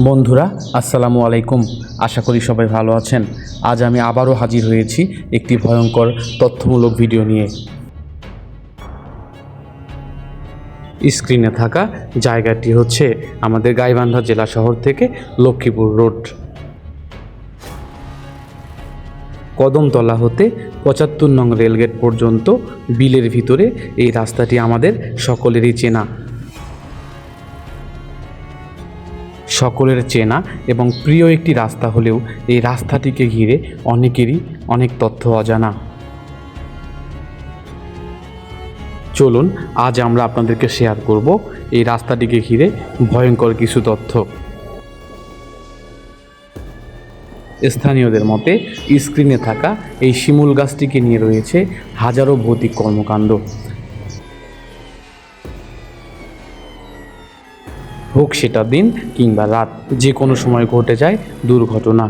বন্ধুরা আসসালামু আলাইকুম। আশা করি সবাই ভালো আছেন। আজ আমি আবারও হাজির হয়েছি একটি ভয়ঙ্কর তথ্যমূলক ভিডিও নিয়ে। স্ক্রিনে থাকা জায়গাটি হচ্ছে আমাদের গাইবান্ধা জেলা শহর থেকে লক্ষ্মীপুর রোড। কদমতলা হতে ৭৫ নং রেলগেট পর্যন্ত বিলের ভিতরে এই রাস্তাটি আমাদের সকলেরই চেনা। সকলের চেনা এবং প্রিয় একটি রাস্তা হলেও এই রাস্তাটিকে ঘিরে অনেকেরই অনেক তথ্য অজানা। চলুন আজ আমরা আপনাদেরকে শেয়ার করব এই রাস্তাটিকে ঘিরে ভয়ঙ্কর কিছু তথ্য। স্থানীয়দের মতে স্ক্রিনে থাকা এই শিমুল গাছটিকে নিয়ে রয়েছে হাজারো ভৌতিক কর্মকাণ্ড। হোক সেটা দিন কিংবা রাত, যে কোনো সময় ঘটে যায় দুর্ঘটনা।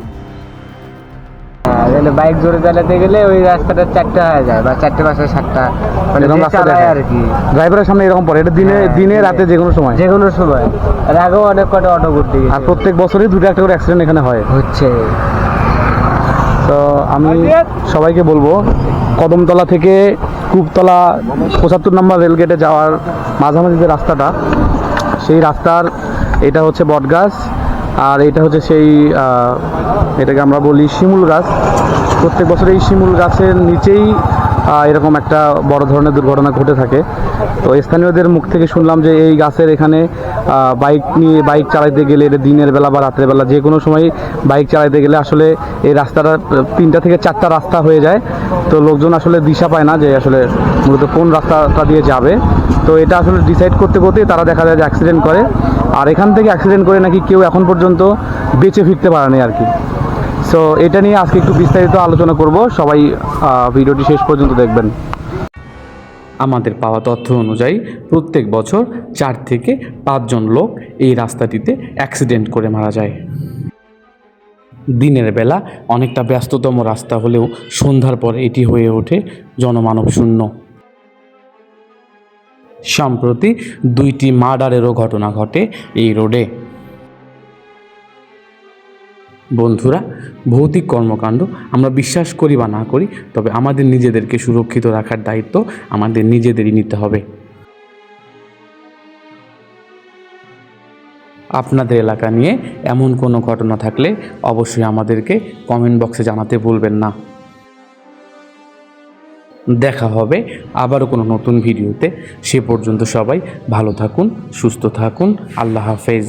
বাইক জোরে চালাতে গেলে ওই রাস্তাটা 4টা হয়ে যায় বা 4টে 5 7টা এরকম রাস্তা দেখায় আর কি। ড্রাইভারের সামনে এরকম পড়ে, এটা দিনে রাতে যে কোনো সময় এর আগেও অনেক কটা অটো ঘুরতে গেছে। আর প্রত্যেক বছরই দুটো একটা করে অ্যাক্সিডেন্ট এখানে হচ্ছে। তো আমি সবাইকে বলবো, কদমতলা থেকে কূপতলা ৭৫ নম্বর রেলগেটে যাওয়ার মাঝামাঝি যে রাস্তাটা, সেই রাস্তার এটা হচ্ছে বটগাছ, আর এটা হচ্ছে সেই এটাকে আমরা বলি শিমুল গাছ। প্রত্যেক বছর এই শিমুল গাছের নিচেই এরকম একটা বড় ধরনের দুর্ঘটনা ঘটে থাকে। তো স্থানীয়দের মুখ থেকে শুনলাম যে এই গাছের এখানে বাইক চালাতে গেলে, এটা দিনের বেলা বা রাত্রের বেলা যে কোনো সময় বাইক চালাতে গেলে আসলে এই রাস্তাটা 3টা থেকে 4টা রাস্তা হয়ে যায়। তো লোকজন আসলে দিশা পায় না যে আসলে মূলত কোন রাস্তাটা দিয়ে যাবে। তো এটা আসলে ডিসাইড করতে করতে তারা দেখা যায় যে অ্যাক্সিডেন্ট করে, আর এখান থেকে অ্যাক্সিডেন্ট করে নাকি কেউ এখন পর্যন্ত বেঁচে ফিরতে পারেনি আর কি। সো এটা নিয়ে আজকে একটু বিস্তারিত আলোচনা করব, সবাই ভিডিওটি শেষ পর্যন্ত দেখবেন। আমাদের পাওয়া তথ্য অনুযায়ী প্রত্যেক বছর 4 থেকে 5 জন লোক এই রাস্তাটিতে অ্যাক্সিডেন্ট করে মারা যায়। দিনের বেলা অনেকটা ব্যস্ততম রাস্তা হলেও সন্ধ্যার পর এটি হয়ে ওঠে জনমানব শূন্য। সম্প্রতি 2টি মার্ডারেরও ঘটনা ঘটে এই রোডে। বন্ধুরা, ভৌতিক কর্মকাণ্ড আমরা বিশ্বাস করি বা না করি, তবে আমাদের নিজেদেরকে সুরক্ষিত রাখার দায়িত্ব আমাদের নিজেদেরই নিতে হবে। আপনাদের এলাকা নিয়ে এমন কোনো ঘটনা থাকলে অবশ্যই আমাদেরকে কমেন্ট বক্সে জানাতে ভুলবেন না। দেখা হবে আবারও কোনো নতুন ভিডিওতে। সে পর্যন্ত সবাই ভালো থাকুন, সুস্থ থাকুন। আল্লাহ হাফেজ।